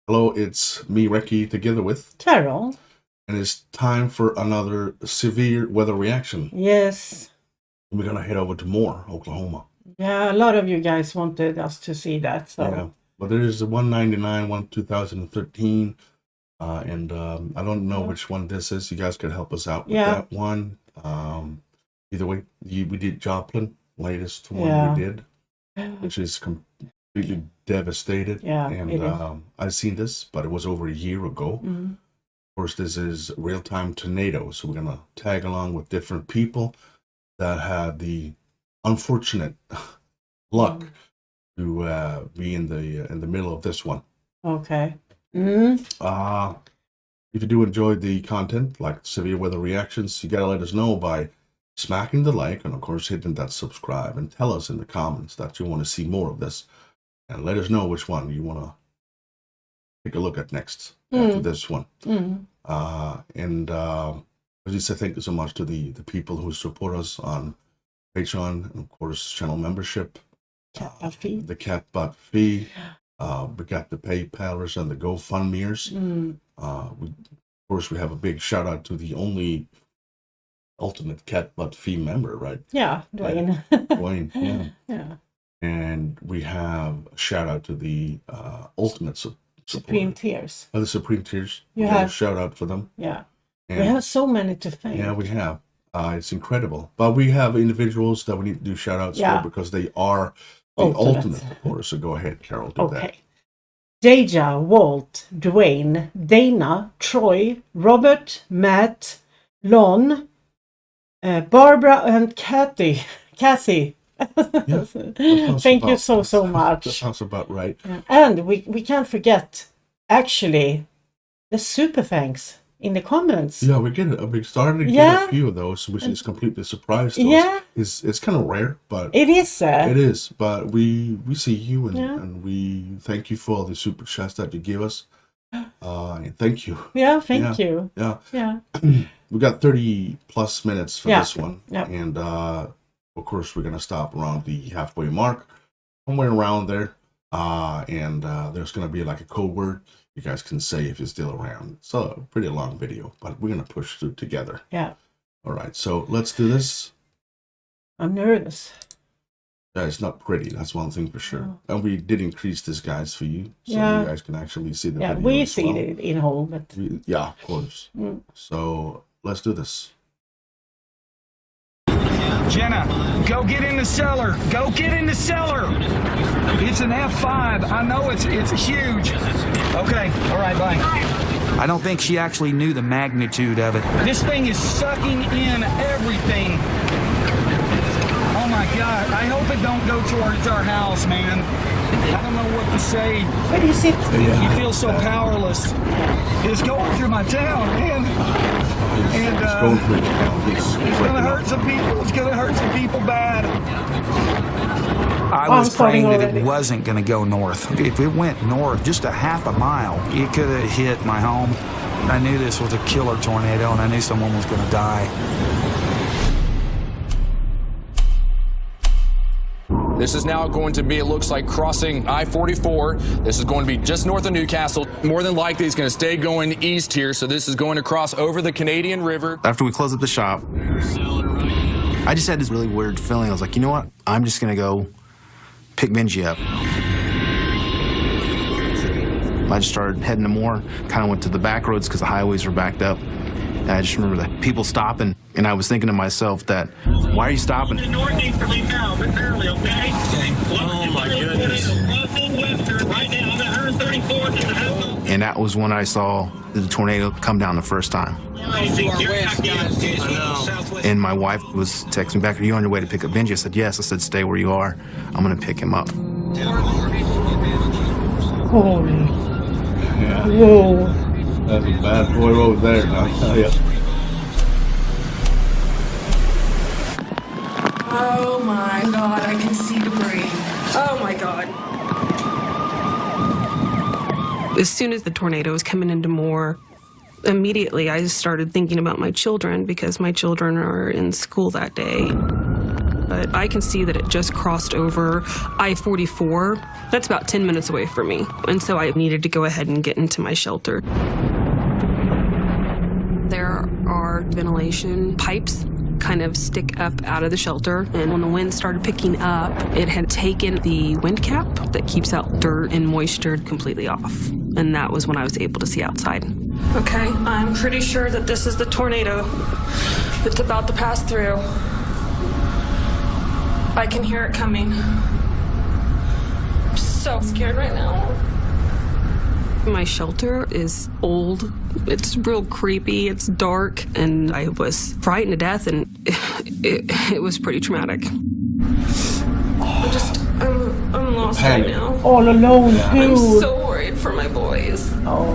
Hello, it's me, Recky, together with Carol. and it's time for another severe weather reaction. Yes. We're gonna head over to Moore, Oklahoma. Yeah, a lot of you guys wanted us to see that. So Yeah, but there is a 199 one 2013, and I don't know which one this is. You guys could help us out with that one. Either way, we did Joplin, latest one we did, which is completely devastated. Yeah, and I've seen this, but it was over a year ago. Mm. Of course, this is real-time tornado, so we're gonna tag along with different people that had the unfortunate luck to be in the middle of this one. Okay. If you do enjoy the content, like severe weather reactions, you gotta let us know by smacking the like and of course hitting that subscribe, and tell us in the comments that you want to see more of this, and let us know which one you want to take a look at next after this one. And as you said, thank you so much to the people who support us on Patreon and of course channel membership, the cat butt fee. We got the PayPalers and the GoFundMeers. Of course, we have a big shout out to the only ultimate cat butt fee member, right? Yeah, Dwayne. Dwayne, Yeah. And we have a shout out to the ultimate Supreme Tears. The Supreme Tears. You have have a shout out for them. Yeah. And we have so many to thank. Yeah, we have. It's incredible. But we have individuals that we need to do shout outs for because they are the ultimate, of course. So go ahead, Carol, do that. Deja, Walt, Dwayne, Dana, Troy, Robert, Matt, Lon, Barbara, and Kathy. Yeah, thank you so much. That sounds about right. Yeah. And we can't forget, actually, the super thanks in the comments. Yeah, we started to get a few of those, which is completely surprised to us. It's kind of rare, but it is. It is, but we see you and we thank you for all the super chats that you give us. And thank you. Yeah, thank you. Yeah. We got 30 plus minutes for this one, and of course we're gonna stop around the halfway mark, somewhere around there. And there's gonna be like a code word you guys can say if you're still around. It's a pretty long video, but we're gonna push through together. Yeah. All right, so let's do this. I'm nervous. Yeah, it's not pretty. That's one thing for sure. And we did increase this, guys, for you, so you guys can actually see the video. Yeah, we see it in whole, but yeah, of course. So let's do this. Jenna, go get in the cellar. Go get in the cellar. It's an F5. I know it's huge. Okay, all right, bye. I don't think she actually knew the magnitude of it. This thing is sucking in everything. Oh my God, I hope it don't go towards our house, man. I don't know what to say. What is it? You feel so powerless. It's going through my town, man. And it's going through your town. It's gonna hurt some people. It's gonna hurt some people bad. I was praying that it wasn't going to go north. If it went north just a half a mile, it could have hit my home. I knew this was a killer tornado, and I knew someone was going to die. This is now going to be, it looks like, crossing I-44. This is going to be just north of Newcastle. More than likely, it's going to stay going east here, so this is going to cross over the Canadian River. After we closed up the shop, I just had this really weird feeling. I was like, you know what? I'm just going to go pick Benji up. I just started heading to Moore, kind of went to the back roads because the highways were backed up. And I just remember the people stopping, and I was thinking to myself that, why are you stopping? Northeasterly now, but barely, okay? Oh my goodness. Right now, I'm at 134th. And that was when I saw the tornado come down the first time. And my wife was texting me back, are you on your way to pick up Benji? I said, yes. I said, stay where you are. I'm going to pick him up. Holy. Yeah. Whoa. That's a bad boy over there, I'll tell you. Oh my God, I can see debris. Oh my God. As soon as the tornado was coming into Moore, immediately I started thinking about my children because my children are in school that day. But I can see that it just crossed over I-44. That's about 10 minutes away from me. And so I needed to go ahead and get into my shelter. There are ventilation pipes kind of stick up out of the shelter, and when the wind started picking up, it had taken the wind cap that keeps out dirt and moisture completely off, and that was when I was able to see outside. Okay, I'm pretty sure that this is the tornado that's about to pass through. I can hear it coming. I'm so scared right now. My shelter is old. It's real creepy. It's dark, and I was frightened to death, and it was pretty traumatic. I'm lost right now. All alone too. I'm so worried for my boys. Oh.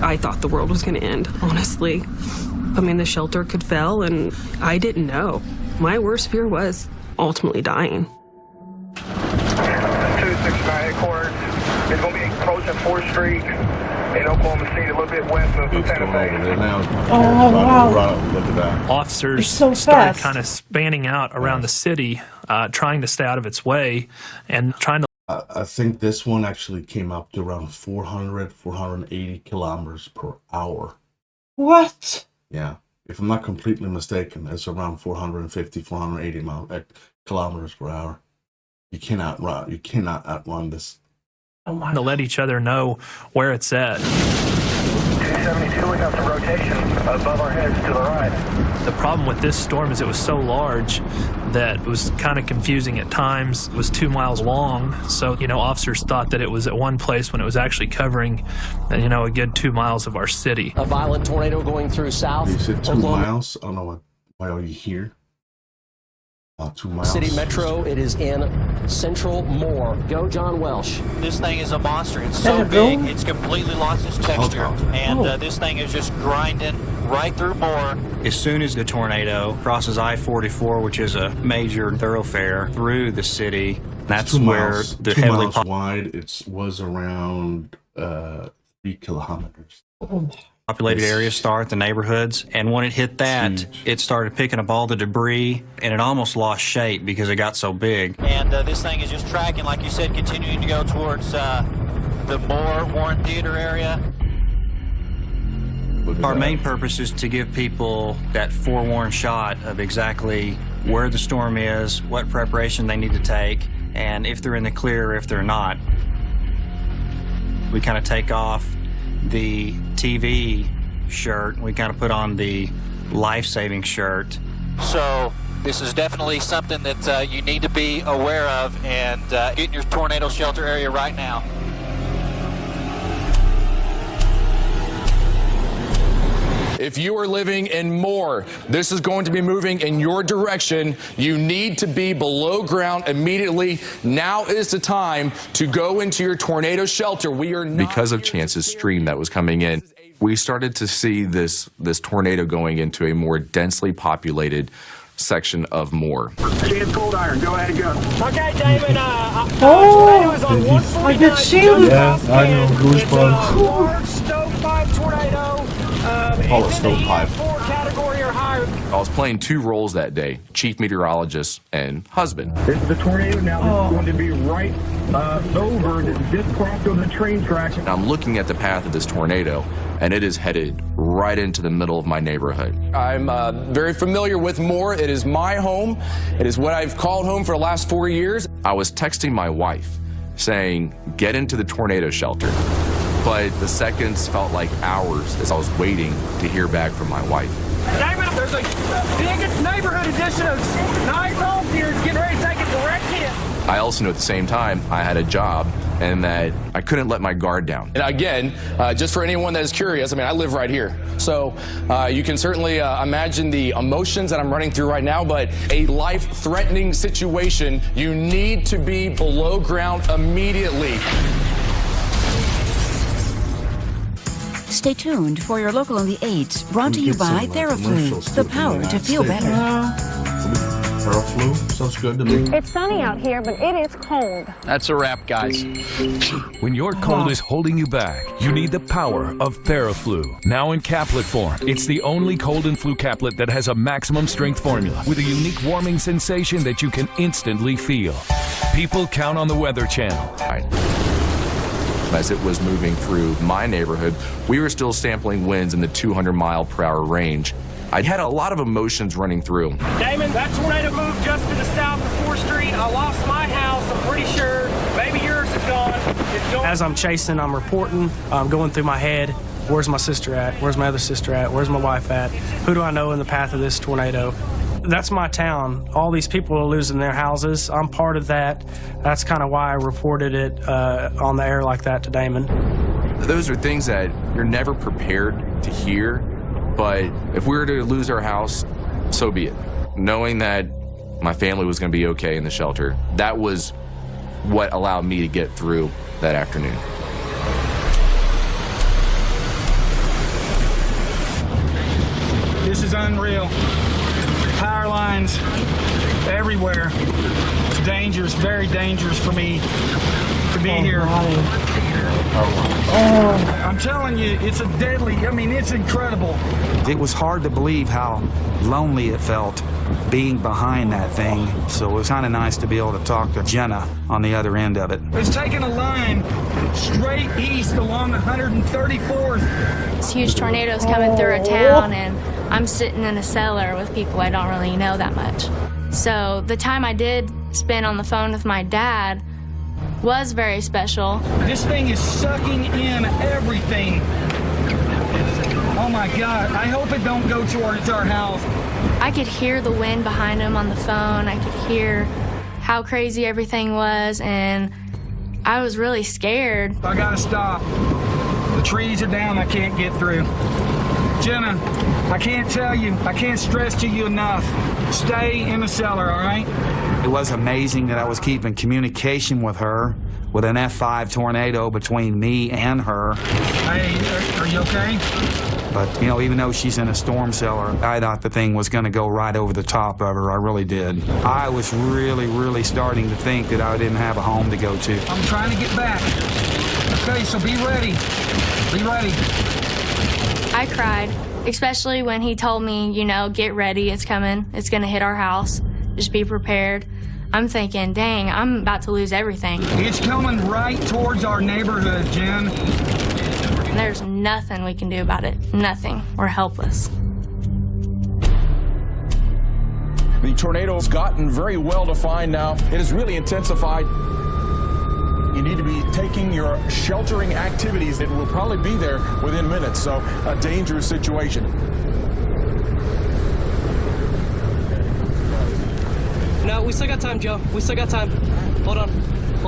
I thought the world was going to end, honestly. I mean, the shelter could fail, and I didn't know. My worst fear was ultimately dying. 269 headquarters. It's going to be approaching 4th Street in Oklahoma City, a little bit west of Santa Fe. Oh, wow. Look at that. Officers so started fast. kind of spanning out around the city, trying to stay out of its way and trying to. I think this one actually came up to around 400, 480 kilometers per hour. What? Yeah. If I'm not completely mistaken, it's around 450, 480 kilometers per hour. You cannot outrun this. Oh my. To let each other know where it's at. 272, we got some rotation above our heads to the right. The problem with this storm is it was so large that it was kind of confusing at times. It was 2 miles long, so, officers thought that it was at one place when it was actually covering, a good 2 miles of our city. A violent tornado going through south. You said 2 miles? I don't know why are you here? 2 miles. City Metro, it is in central Moore. Go John Welsh. This thing is a monster. It's so big, it's completely lost its texture. And this thing is just grinding right through Moore. As soon as the tornado crosses I-44, which is a major thoroughfare through the city, that's where the 2 heavily miles wide. It was around 3 kilometers. populated areas start, the neighborhoods, and when it hit that, it started picking up all the debris, and it almost lost shape because it got so big. And this thing is just tracking, like you said, continuing to go towards the Moore Warren Theater area. Our main purpose is to give people that forewarned shot of exactly where the storm is, what preparation they need to take, and if they're in the clear or if they're not. We kind of take off the TV shirt, we kind of put on the life-saving shirt. So this is definitely something that you need to be aware of, and get in your tornado shelter area right now. If you are living in Moore, this is going to be moving in your direction. You need to be below ground immediately. Now is the time to go into your tornado shelter. We are not because of Chance's stream that was coming in. We started to see this tornado going into a more densely populated section of Moore. Chance Cold Iron, go ahead and go. Okay, David, Oh, tornado is on 149. I get chills. Yeah, I know, goosebumps. Large stovepipe tornado. Call it stovepipe. 4 category or higher. I was playing 2 roles that day, chief meteorologist and husband. This is the tornado now. This is going to be right over, just crossed over the train track. And I'm looking at the path of this tornado, and it is headed right into the middle of my neighborhood. I'm very familiar with Moore. It is my home. It is what I've called home for the last 4 years. I was texting my wife saying, get into the tornado shelter. But the seconds felt like hours as I was waiting to hear back from my wife. David, there's a biggest neighborhood edition of nice homes here. It's getting ready to take a direct hit. I also knew at the same time I had a job and that I couldn't let my guard down. And again, just for anyone that is curious, I mean, I live right here. So you can certainly imagine the emotions that I'm running through right now, but a life-threatening situation, you need to be below ground immediately. Stay tuned for your local on the 8s, brought to you by TheraFlu, the power to feel better. Flu sounds good to me. It's sunny out here, but it is cold. That's a wrap, guys. When your cold is holding you back, you need the power of Theraflu. Now in caplet form, it's the only cold and flu caplet that has a maximum strength formula with a unique warming sensation that you can instantly feel. People count on the Weather Channel. As it was moving through my neighborhood, we were still sampling winds in the 200-mile-per-hour range. I had a lot of emotions running through. Damon, that tornado moved just to the south of 4th Street. I lost my house, I'm pretty sure. Maybe yours is gone. It's gone. As I'm chasing, I'm reporting, I'm going through my head. Where's my sister at? Where's my other sister at? Where's my wife at? Who do I know in the path of this tornado? That's my town. All these people are losing their houses. I'm part of that. That's kind of why I reported it on the air like that to Damon. Those are things that you're never prepared to hear. But if we were to lose our house, so be it. Knowing that my family was going to be okay in the shelter, that was what allowed me to get through that afternoon. This is unreal. Power lines everywhere. It's dangerous, very dangerous for me to be here. I'm telling you, it's a deadly, I mean, it's incredible. It was hard to believe how lonely it felt being behind that thing. So it was kind of nice to be able to talk to Jenna on the other end of it. It's taking a line straight east along 134th. This huge tornado's coming through a town, and I'm sitting in a cellar with people I don't really know that much. So the time I did spend on the phone with my dad was very special. This thing is sucking in everything. Oh my God, I hope it don't go towards our house. I could hear the wind behind him on the phone. I could hear how crazy everything was, and I was really scared. I gotta stop. The trees are down, I can't get through. Jenna, I can't tell you, I can't stress to you enough. Stay in the cellar, all right? It was amazing that I was keeping communication with her with an F5 tornado between me and her. Hey, are you okay? But, you know, even though she's in a storm cellar, I thought the thing was going to go right over the top of her. I really did. I was really starting to think that I didn't have a home to go to. I'm trying to get back. Okay, so be ready. Be ready. I cried, especially when he told me, you know, get ready, it's coming. It's going to hit our house. Just be prepared. I'm thinking, dang, I'm about to lose everything. It's coming right towards our neighborhood, Jen. There's nothing we can do about it. Nothing. We're helpless. The tornado's gotten very well defined now. It has really intensified. You need to be taking your sheltering activities. It will probably be there within minutes, so a dangerous situation. No, we still got time, Joe. We still got time. Hold on.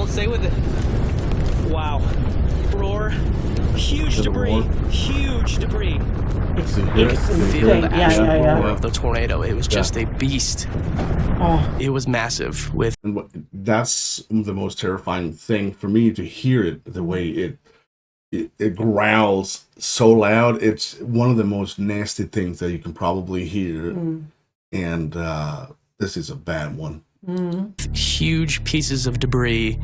Stay with it. Wow. Roar. Huge debris. Huge debris. You can feel the actual roar of the tornado. It was just a beast. Oh. It was massive. That's the most terrifying thing for me, to hear it the way it growls so loud. It's one of the most nasty things that you can probably hear. And this is a bad one. Huge pieces of debris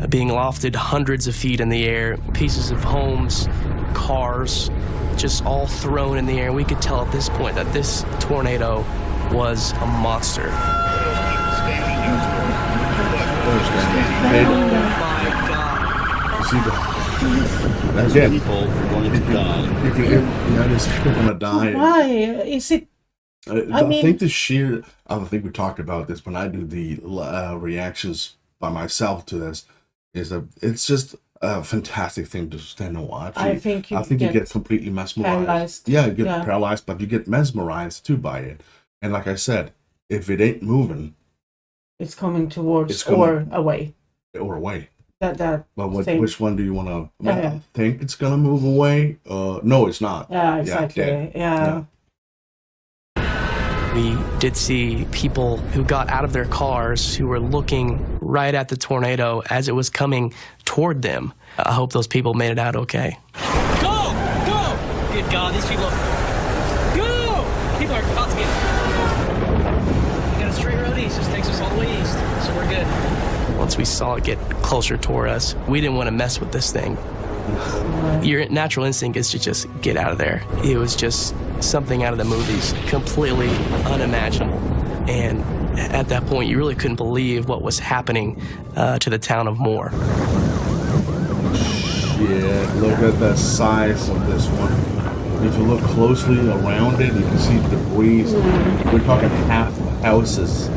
being lofted hundreds of feet in the air, pieces of homes, cars, just all thrown in the air. We could tell at this point that this tornado was a monster. Oh my God. See again, people going to die. There's people going to die. Why is it? I think the sheer, I don't think we talked about this when I do the reactions by myself to this, is that it's just a fantastic thing to stand and watch. I think you get completely mesmerized. Paralyzed. Yeah, you get paralyzed, but you get mesmerized too by it. And like I said, if it ain't moving, it's coming towards or away. Or away. But which one do you want to think it's gonna move away? No, it's not. Yeah, exactly. Yeah. We did see people who got out of their cars who were looking right at the tornado as it was coming toward them. I hope those people made it out okay. Go! Go! Good God, these people. Go! People are about to get. You got a straight road east. we saw it get closer toward us, we didn't want to mess with this thing. Your natural instinct is to just get out of there. It was just something out of the movies, completely unimaginable. And at that point, you really couldn't believe what was happening to the town of Moore. Yeah, look at the size of this one. If you look closely around it, you can see debris. We're talking half the houses.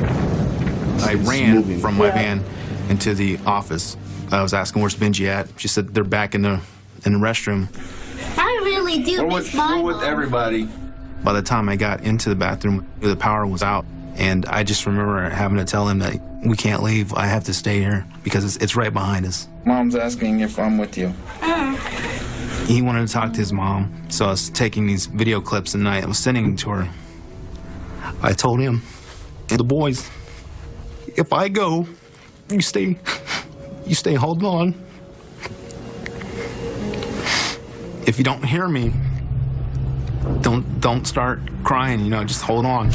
I ran from my van into the office. I was asking where's Benji at. She said they're back in the restroom. I really do miss my mom. With everybody. By the time I got into the bathroom, the power was out, and I just remember having to tell him that we can't leave. I have to stay here because it's right behind us. Mom's asking if I'm with you. He wanted to talk to his mom, so I was taking these video clips at night. I was sending them to her. I told him, and the boys, if I go, you stay holding on. If you don't hear me, don't start crying, just hold on.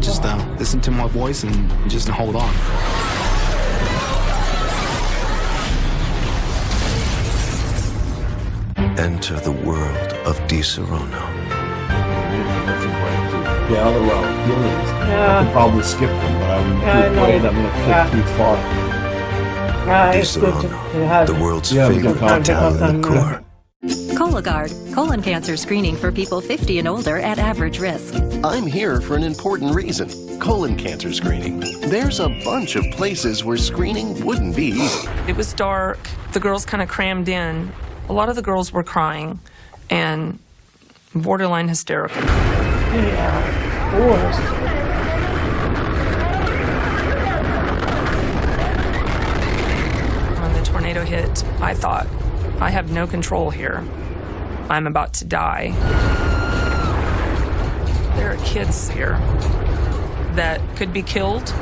Just listen to my voice and just hold on. Enter the world of Di Serono. Yeah, other route. I could probably skip them, but I'm afraid I'm going to click too far. Di Serono, the world's favorite town in the core. Cologuard, colon cancer screening for people 50 and older at average risk. I'm here for an important reason. Colon cancer screening. There's a bunch of places where screening wouldn't be easy. It was dark. The girls kind of crammed in. A lot of the girls were crying and borderline hysterical. Yeah, of course. When the tornado hit, I thought, I have no control here. I'm about to die. There are kids here that could be killed.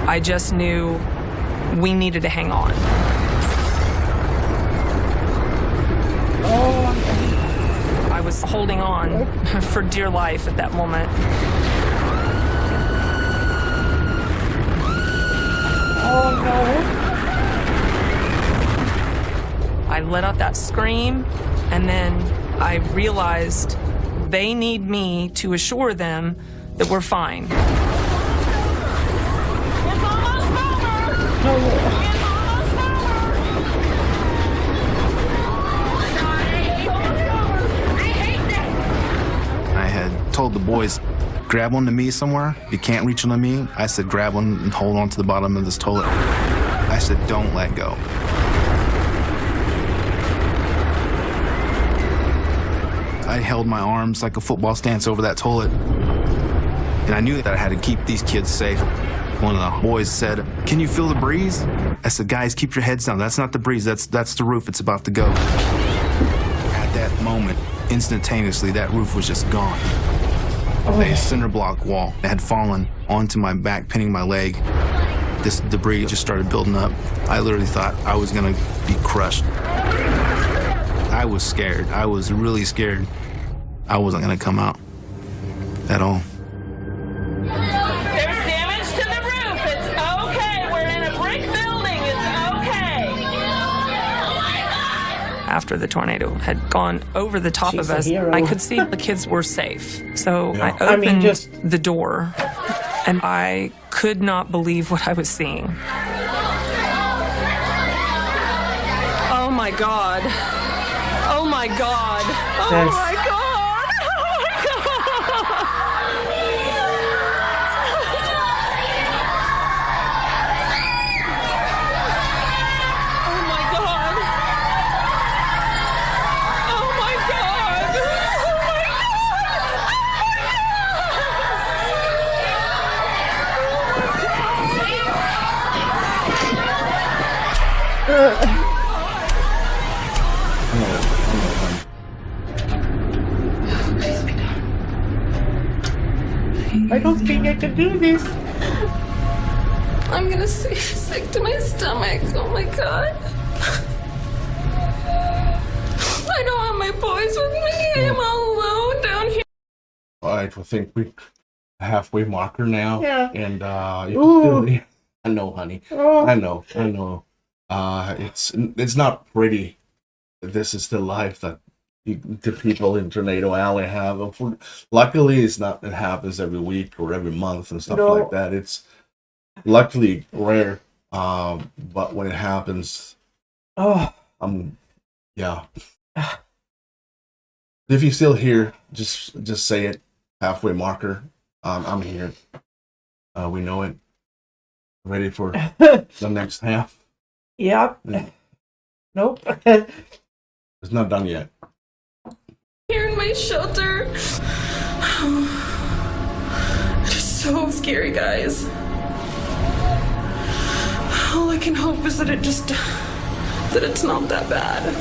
I just knew we needed to hang on. I was holding on for dear life at that moment. Oh no. I let out that scream, and then I realized they need me to assure them that we're fine. I had told the boys, grab onto me somewhere. If you can't reach onto me, I said grab one and hold on to the bottom of this toilet. I said don't let go. I held my arms like a football stance over that toilet. And I knew that I had to keep these kids safe. One of the boys said, "Can you feel the breeze?" I said, "Guys, keep your heads down. That's not the breeze, that's the roof. It's about to go." At that moment, instantaneously, that roof was just gone. A cinder block wall had fallen onto my back, pinning my leg. This debris just started building up. I literally thought I was gonna be crushed. I was scared. I was really scared. I wasn't gonna come out at all. There's damage to the roof. It's okay. We're in a brick building. It's okay. After the tornado had gone over the top of us, I could see the kids were safe. So I opened the door, and I could not believe what I was seeing. Oh my God. Oh my God. Oh my God. Oh my God. Oh my God. Oh my God. I don't think I can do this. I'm gonna see sick to my stomach. Oh my God. I don't have my boys with me. I'm all alone down here. All right, I think we're halfway marker now. Yeah. And Ooh. I know, honey. Oh. I know. It's not pretty. This is the life that the people in Tornado Alley have. Luckily, it's not. It happens every week or every month and stuff like that. It's luckily rare. But when it happens, yeah. If you're still here, just say it. Halfway marker. I'm here. We know it. Ready for the next half. Yep. Yeah. Nope. It's not done yet. Here in my shelter. It's so scary, guys. All I can hope is that it's not that bad.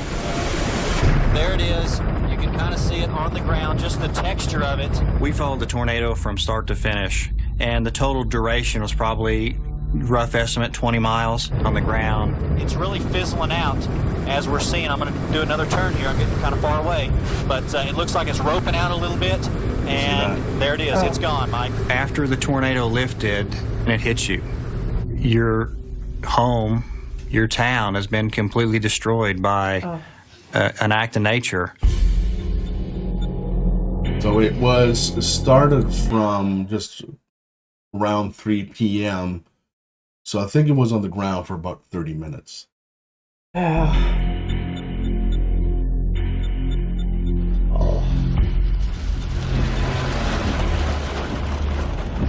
There it is. You can kind of see it on the ground, just the texture of it. We followed the tornado from start to finish, and the total duration was probably, rough estimate, 20 miles on the ground. It's really fizzling out as we're seeing. I'm going to do another turn here. I'm getting kind of far away, but it looks like it's roping out a little bit, and there it is. It's gone, Mike. After the tornado lifted and it hits you, your home, your town has been completely destroyed by an act of nature. So it started from just around 3 p.m. So I think it was on the ground for about 30 minutes.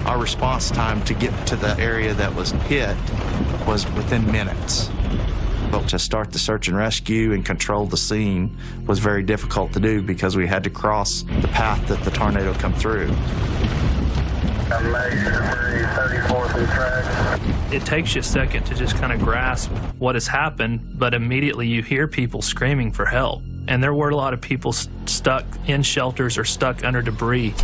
Our response time to get to the area that was hit was within minutes. But to start the search and rescue and control the scene was very difficult to do because we had to cross the path that the tornado come through. It takes you a second to just kind of grasp what has happened, but immediately you hear people screaming for help. And there were a lot of people stuck in shelters or stuck under debris.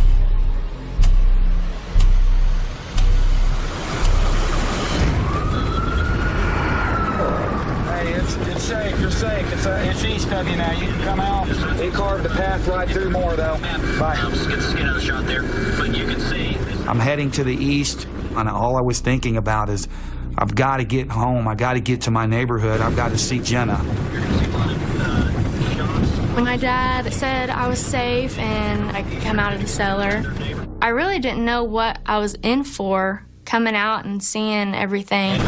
It's safe. You're safe. It's east of you now. You can come out. He carved the path right through more, though. Bye. Let's get another shot there. But you can see. I'm heading to the east, and all I was thinking about is, I've got to get home. I got to get to my neighborhood. I've got to see Jenna. When my dad said I was safe and I could come out of the cellar, I really didn't know what I was in for, coming out and seeing everything.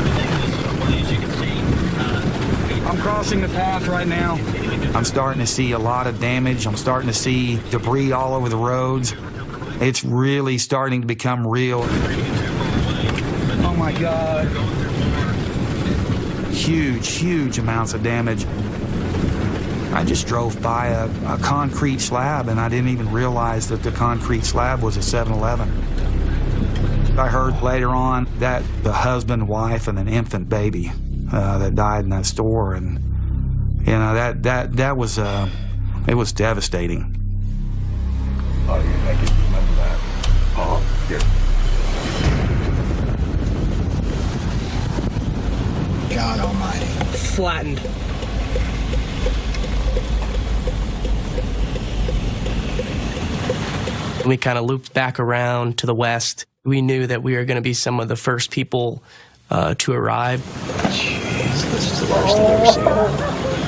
I'm crossing the path right now. I'm starting to see a lot of damage. I'm starting to see debris all over the roads. It's really starting to become real. Oh my God. Huge amounts of damage. I just drove by a concrete slab and I didn't even realize that the concrete slab was a 7-Eleven. I heard later on that the husband, wife, and an infant baby that died in that store, and you know that was it was devastating. Oh yeah, I can remember that. Oh, here. God Almighty. Flattened. We kind of looped back around to the west. We knew that we were going to be some of the first people to arrive. Jeez, this is the worst I've ever seen.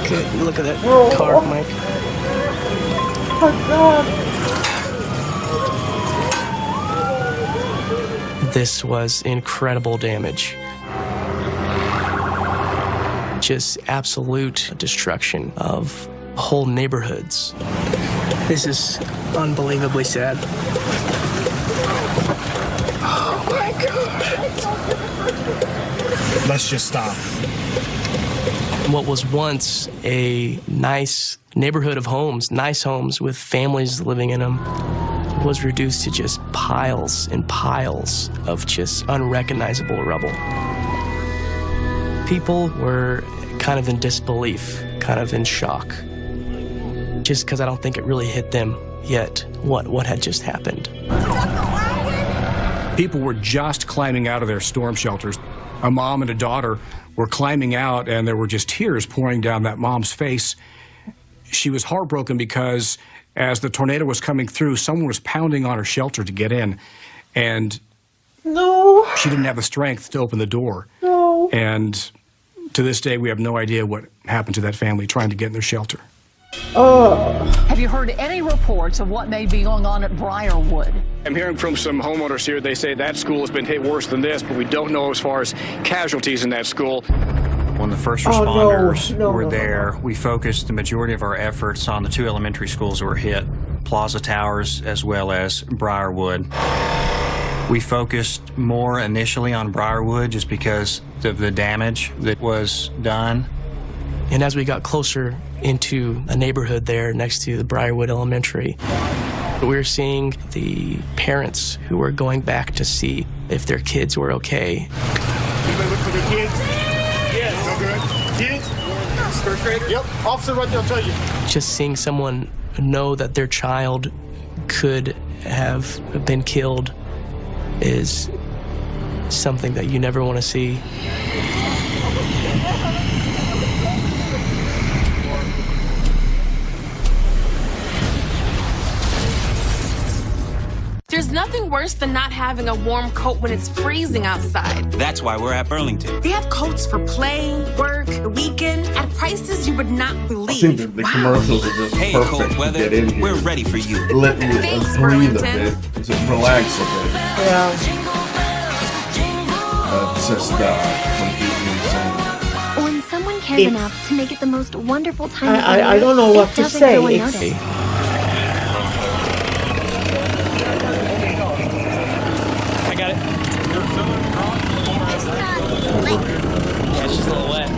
Good. Look at that car, Mike. Oh, God. This was incredible damage. Just absolute destruction of whole neighborhoods. This is unbelievably sad. Oh my God. Let's just stop. What was once a nice neighborhood of homes, nice homes with families living in them, was reduced to just piles and piles of just unrecognizable rubble. People were kind of in disbelief, kind of in shock, just because I don't think it really hit them yet what had just happened. People were just climbing out of their storm shelters. A mom and a daughter were climbing out, and there were just tears pouring down that mom's face. She was heartbroken because as the tornado was coming through, someone was pounding on her shelter to get in. And No. She didn't have the strength to open the door. No. And to this day, we have no idea what happened to that family trying to get in their shelter. Have you heard any reports of what may be going on at Briarwood? I'm hearing from some homeowners here. They say that school has been hit worse than this, but we don't know as far as casualties in that school. When the first responders were there, we focused the majority of our efforts on the 2 elementary schools that were hit, Plaza Towers as well as Briarwood. We focused more initially on Briarwood just because of the damage that was done. And as we got closer into a neighborhood there next to the Briarwood Elementary, we were seeing the parents who were going back to see if their kids were okay. Anybody look for their kids? Yes. No good. Kids? First grader? Yep. Officer right there will tell you. Just seeing someone know that their child could have been killed is something that you never want to see. There's nothing worse than not having a warm coat when it's freezing outside. That's why we're at Burlington. They have coats for play, work, the weekend, at prices you would not believe. I think the commercials are just Hey, perfect cold weather, to get in here. we're ready for you. Let Thanks, breathe a Burlington. bit, just relax a bit. Yeah. It's just completely insane. When someone cares enough to make it the most wonderful time of I year, don't know what it to doesn't say. go unnoticed. I got it. Yeah, it's just a little wet.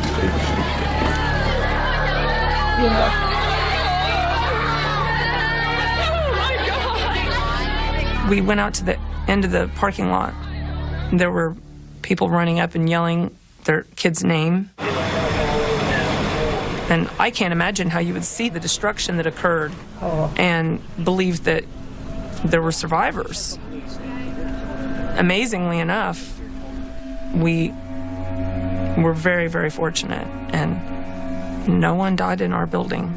We went out to the end of the parking lot. There were people running up and yelling their kid's name. And I can't imagine how you would see the destruction that occurred and believe that there were survivors. Amazingly enough, we were very, very fortunate, and no one died in our building.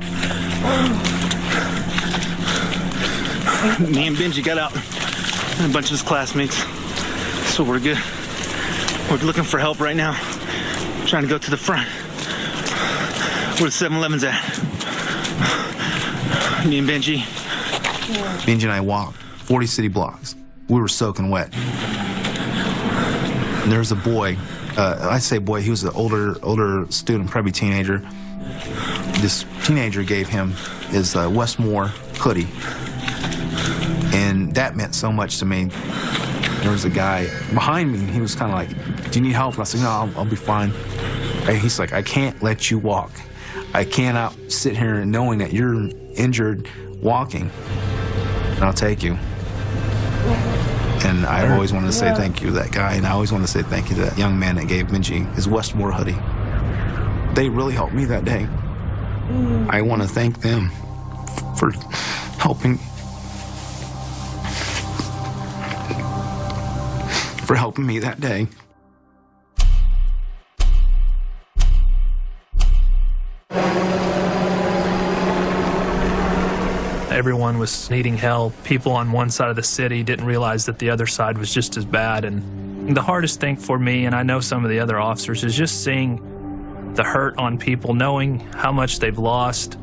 Me and Benji got out and a bunch of his classmates, so we're good. We're looking for help right now. Trying to go to the front where the 7-Eleven's at. Me and Benji. Benji and I walked 40 city blocks. We were soaking wet. And there was a boy, I say boy, he was an older student, probably teenager. This teenager gave him his Westmore hoodie. And that meant so much to me. There was a guy behind me, and he was kind of like, do you need help? And I said, no, I'll be fine. And he's like, I can't let you walk. I cannot sit here knowing that you're injured walking. And I'll take you. And I always wanted to say thank you to that guy, and I always want to say thank you to that young man that gave Benji his Westmore hoodie. They really helped me that day. I want to thank them for helping me that day. Everyone was needing help. People on one side of the city didn't realize that the other side was just as bad. And the hardest thing for me, and I know some of the other officers, is just seeing the hurt on people, knowing how much they've lost.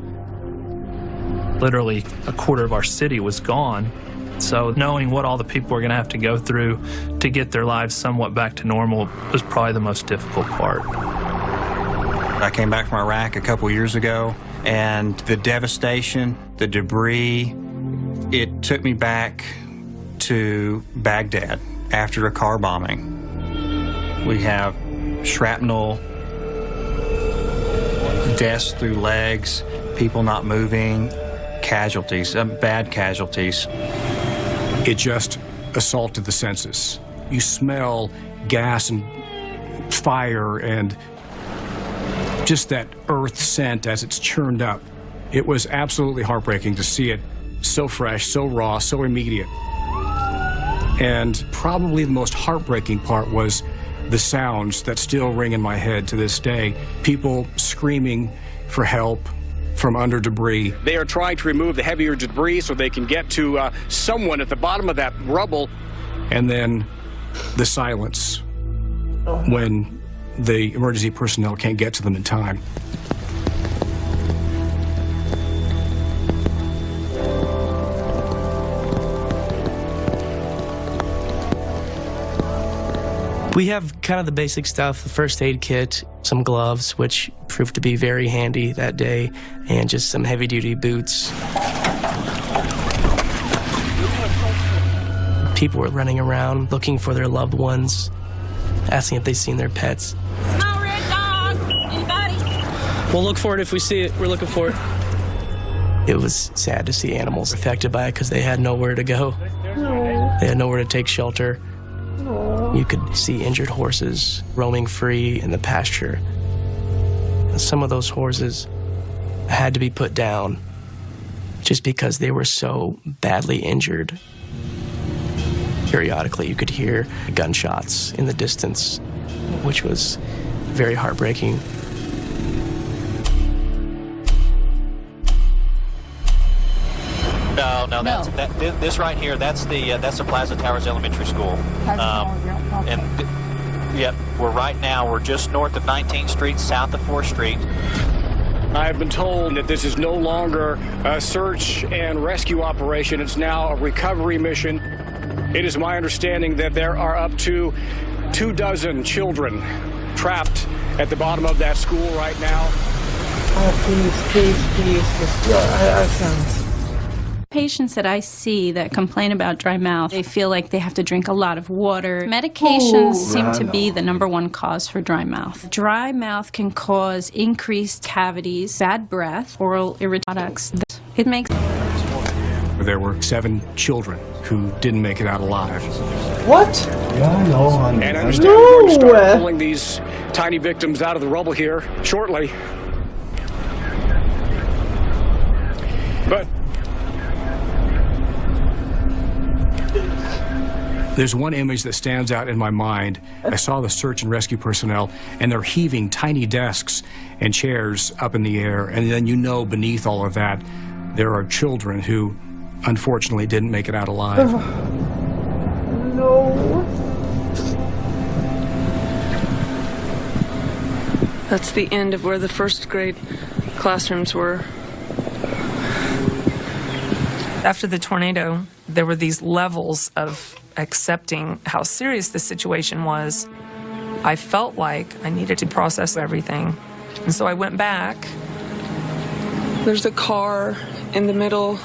Literally a quarter of our city was gone. So knowing what all the people were going to have to go through to get their lives somewhat back to normal was probably the most difficult part. I came back from Iraq a couple years ago, and the devastation, the debris, it took me back to Baghdad after a car bombing. We have shrapnel, deaths through legs, people not moving, casualties, bad casualties. It just assaulted the senses. You smell gas and fire and just that earth scent as it's churned up. It was absolutely heartbreaking to see it so fresh, so raw, so immediate. And probably the most heartbreaking part was the sounds that still ring in my head to this day. People screaming for help from under debris. They are trying to remove the heavier debris so they can get to someone at the bottom of that rubble. And then the silence when the emergency personnel can't get to them in time. We have kind of the basic stuff, the first aid kit, some gloves, which proved to be very handy that day, and just some heavy-duty boots. People were running around looking for their loved ones, asking if they've seen their pets. Small red dog. Anybody? We'll look for it if we see it. We're looking for it. It was sad to see animals affected by it because they had nowhere to go. They had nowhere to take shelter. You could see injured horses roaming free in the pasture. Some of those horses had to be put down just because they were so badly injured. Periodically, you could hear gunshots in the distance, which was very heartbreaking. No, this right here, that's the Plaza Towers Elementary School. Yep, we're just north of 19th Street, south of 4th Street. I have been told that this is no longer a search and rescue operation. It's now a recovery mission. It is my understanding that there are up to 24 children trapped at the bottom of that school right now. Oh, please. I can't. Patients that I see that complain about dry mouth, they feel like they have to drink a lot of water. Medications seem to be the #1 cause for dry mouth. Dry mouth can cause increased cavities, bad breath, oral irritants. It makes... There were 7 children who didn't make it out alive. What? Yeah, I know. And I understand we're going to start pulling these tiny victims out of the rubble here shortly. But there's one image that stands out in my mind. I saw the search and rescue personnel, and they're heaving tiny desks and chairs up in the air, and then beneath all of that, there are children who unfortunately didn't make it out alive. No. That's the end of where the first grade classrooms were. After the tornado, there were these levels of accepting how serious the situation was. I felt like I needed to process everything. And so I went back. There's a car in the middle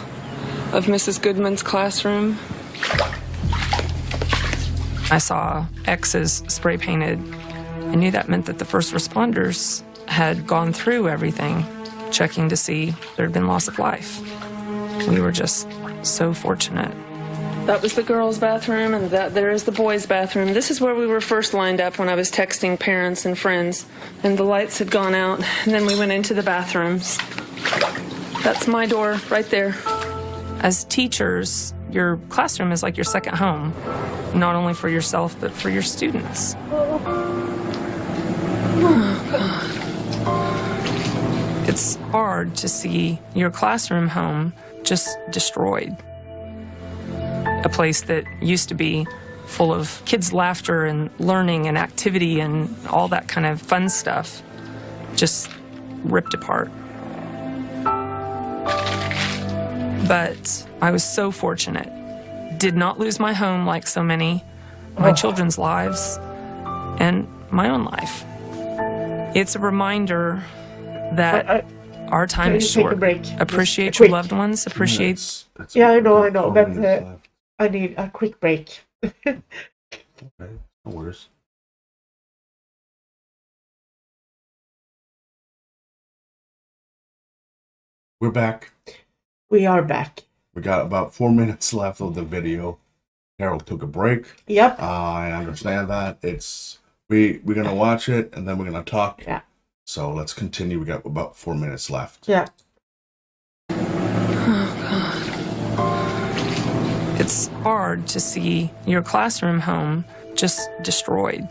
of Mrs. Goodman's classroom. I saw X's spray painted. I knew that meant that the first responders had gone through everything, checking to see if there had been loss of life. We were just so fortunate. That was the girls' bathroom, and there is the boys' bathroom. This is where we were first lined up when I was texting parents and friends, and the lights had gone out, and then we went into the bathrooms. That's my door right there. As teachers, your classroom is like your second home, not only for yourself, but for your students. Oh, God. It's hard to see your classroom home just destroyed. A place that used to be full of kids' laughter and learning and activity and all that kind of fun stuff, just ripped apart. But I was so fortunate. Did not lose my home like so many, my children's lives, and my own life. It's a reminder that our time is short. Appreciate your loved ones. Appreciate. Yeah, I know, but I need a quick break. Okay, no worries. We're back. We are back. We got about 4 minutes left of the video. Carol took a break. Yep. I understand that. We're gonna watch it and then we're gonna talk. Yeah. So let's continue. We got about 4 minutes left. Yeah. It's hard to see your classroom home just destroyed.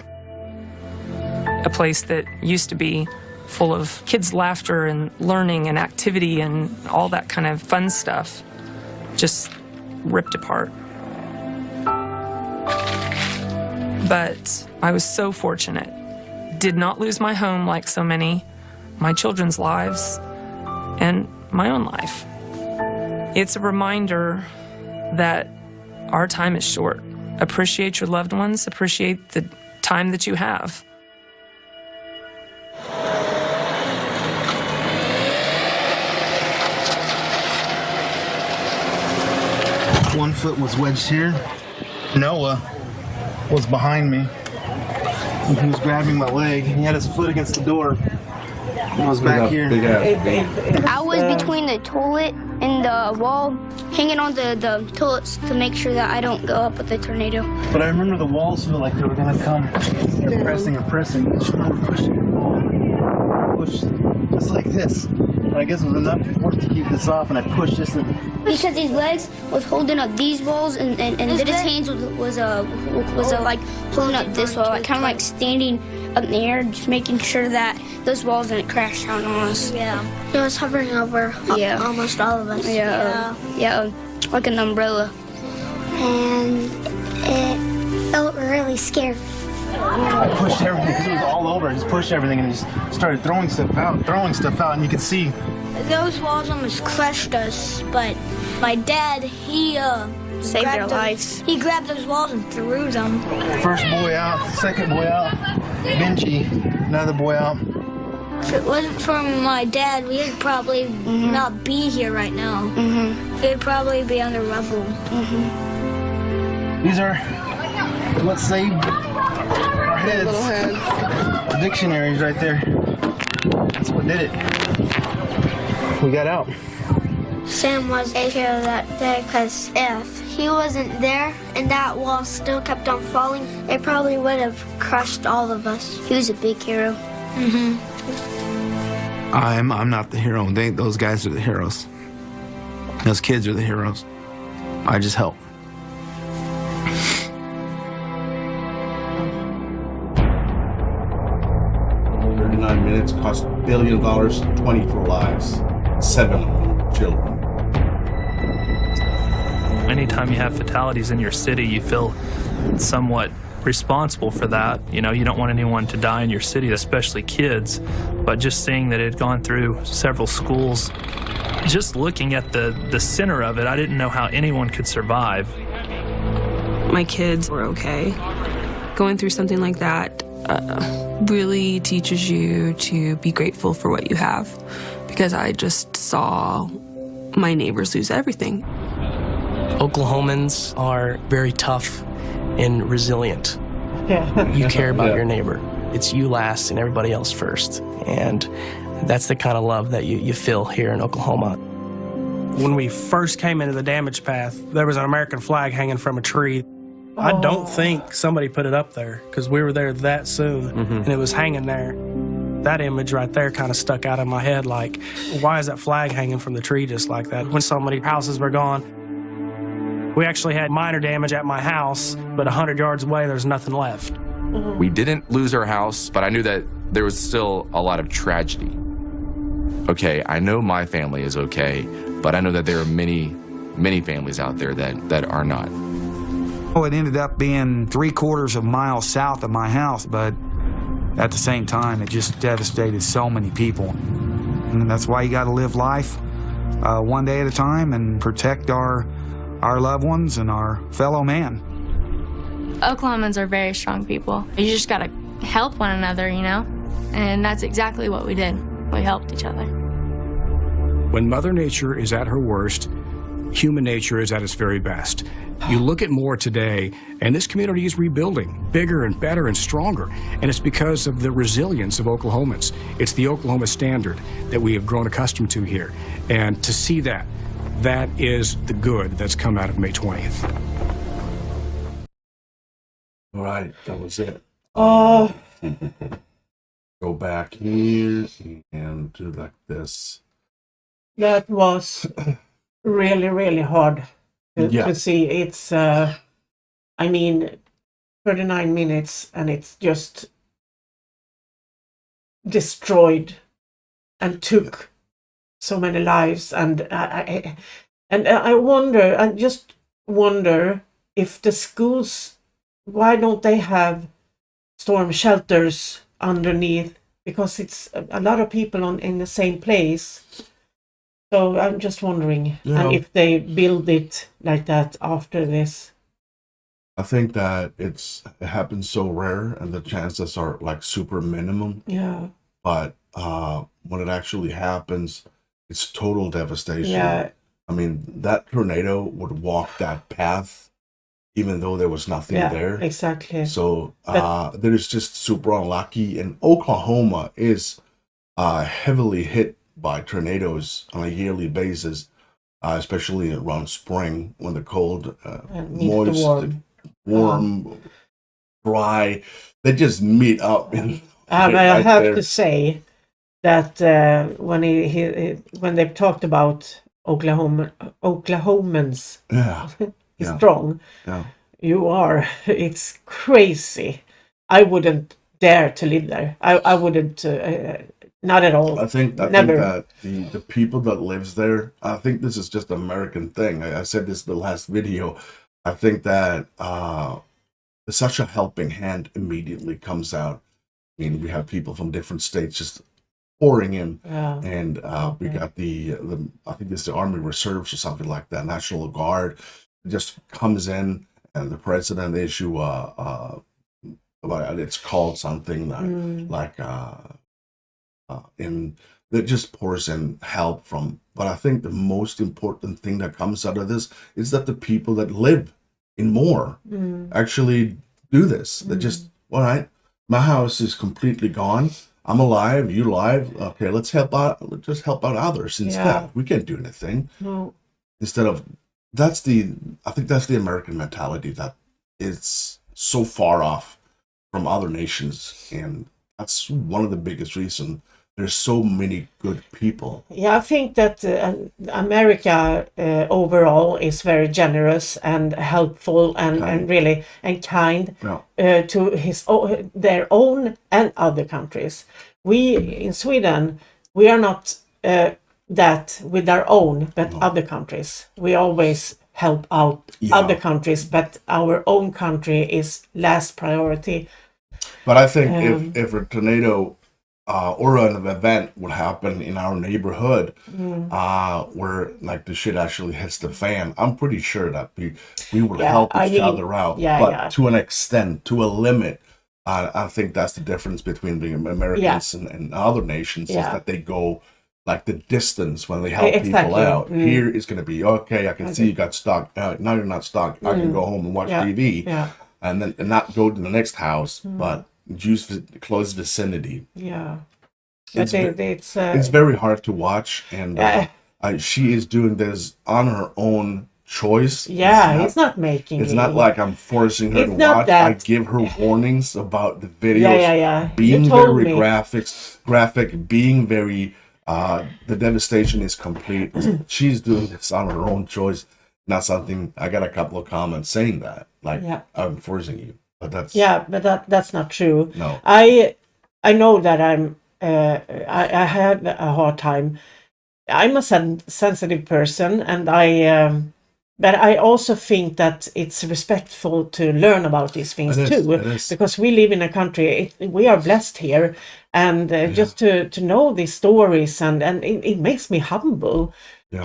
A place that used to be full of kids' laughter and learning and activity and all that kind of fun stuff, just ripped apart. But I was so fortunate. Did not lose my home like so many, my children's lives, and my own life. It's a reminder that our time is short. Appreciate your loved ones, appreciate the time that you have. One foot was wedged here. Noah was behind me. And he was grabbing my leg. He had his foot against the door. I was back here. I was between the toilet and the wall, hanging on the toilets to make sure that I don't go up with the tornado. But I remember the walls felt like they were gonna come. They were pressing and pressing. I just remember pushing the wall. Pushed just like this. And I guess it was enough force to keep this off, and I pushed this. Because his legs was holding up these walls, and then his hands was like holding up this wall, like kind of like standing up in the air, just making sure that those walls didn't crash down on us. Yeah. It was hovering over almost all of us. Yeah, like an umbrella. And it felt really scary. I pushed everything because it was all over. I just pushed everything and just started throwing stuff out, and you could see. Those walls almost crushed us, but my dad, he saved their lives. He grabbed those walls and threw them. First boy out, second boy out, Benji, another boy out. If it wasn't for my dad, we would probably not be here right now. We'd probably be under rubble. These are what saved our heads. Little heads. The dictionaries right there. That's what did it. We got out. Sam was a hero that day because if he wasn't there and that wall still kept on falling, it probably would have crushed all of us. He was a big hero. I'm not the hero. Those guys are the heroes. Those kids are the heroes. I just help. Minutes cost $1 billion, 24 lives, 7 of them were children. Anytime you have fatalities in your city, you feel somewhat responsible for that. You know, you don't want anyone to die in your city, especially kids. But just seeing that it had gone through several schools, just looking at the center of it, I didn't know how anyone could survive. My kids were okay. Going through something like that really teaches you to be grateful for what you have, because I just saw my neighbors lose everything. Oklahomans are very tough and resilient. You care about your neighbor. It's you last and everybody else first. And that's the kind of love that you feel here in Oklahoma. When we first came into the damage path, there was an American flag hanging from a tree. I don't think somebody put it up there because we were there that soon and it was hanging there. That image right there kind of stuck out in my head, like, why is that flag hanging from the tree just like that when so many houses were gone? We actually had minor damage at my house, but 100 yards away, there's nothing left. We didn't lose our house, but I knew that there was still a lot of tragedy. Okay, I know my family is okay, but I know that there are many, many families out there that are not. Well, it ended up being 3/4 of a mile south of my house, but at the same time, it just devastated so many people. And that's why you got to live life one day at a time and protect our loved ones and our fellow man. Oklahomans are very strong people. You just gotta help one another, you know? And that's exactly what we did. We helped each other. When Mother Nature is at her worst, human nature is at its very best. You look at Moore today, and this community is rebuilding, bigger and better and stronger, and it's because of the resilience of Oklahomans. It's the Oklahoma standard that we have grown accustomed to here, and to see that is the good that's come out of May 20th. All right, that was it. Oh. Go back here and do like this. That was really, really hard to see. It's, I mean, 39 minutes and it's just destroyed and took so many lives. And I just wonder if the schools why don't they have storm shelters underneath? Because it's a lot of people in the same place. So I'm just wondering, and if they build it like that after this. I think that it happens so rare, and the chances are like super minimum. Yeah. But when it actually happens, it's total devastation. Yeah. I mean, that tornado would walk that path, even though there was nothing there. Exactly. So that is just super unlucky. And Oklahoma is heavily hit by tornadoes on a yearly basis, especially around spring when the cold, moist, warm, dry, they just meet up. I have to say that when when they've talked about Oklahomans, strong. Yeah. It's crazy. I wouldn't dare to live there. I wouldn't, not at all. I think that the people that lives there, I think this is just an American thing. I said this in the last video. I think that such a helping hand immediately comes out. I mean, we have people from different states just pouring in, and we got the I think it's the Army Reserves or something like that, National Guard, just comes in, and the president issue it's called something like in that just pours in help from. But I think the most important thing that comes out of this is that the people that live in Moore actually do this. They just, all right, my house is completely gone. I'm alive, you alive. Okay, let's help out. Let's just help out others instead. Yeah. We can't do anything. No. Instead of I think that's the American mentality that is so far off from other nations, and that's one of the biggest reasons there's so many good people. Yeah, I think that America overall is very generous and helpful and really and kind to their own and other countries. We in Sweden, we are not that with our own, but other countries. We always help out other countries, but our own country is last priority. But I think if a tornado or an event would happen in our neighborhood where like the shit actually hits the fan, I'm pretty sure that we would help each other out. But to an extent, to a limit, I think that's the difference between the Americans and other nations is that they go like the distance when they help people out. Here is going to be, okay, I can see you got stuck. Now you're not stuck. I can go home and watch TV and then not go to the next house, but use the close vicinity. Yeah. It's very hard to watch, and she is doing this on her own choice. Yeah, he's not making it's not like I'm forcing her to watch. I give her warnings about the videos being very graphic, being very the devastation is complete. She's doing this on her own choice, not something. I got a couple of comments saying that, like I'm forcing you. But that's not true. No, I know that I had a hard time. I'm a sensitive person, and but I also think that it's respectful to learn about these things too, because we live in a country. We are blessed here, and just to know these stories, and it makes me humble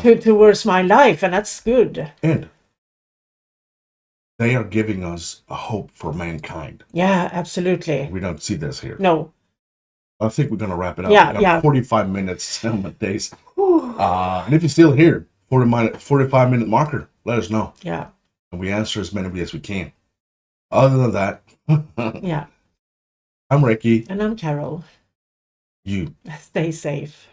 towards my life, and that's good. And they are giving us a hope for mankind. Yeah, absolutely. We don't see this here. No. I think we're going to wrap it up. Yeah, we got 45 minutes on the days. And if you're still here, 45-minute marker, let us know. Yeah. And we answer as many as we can. Other than that, yeah. I'm Recky. And I'm Carol. You. Stay safe.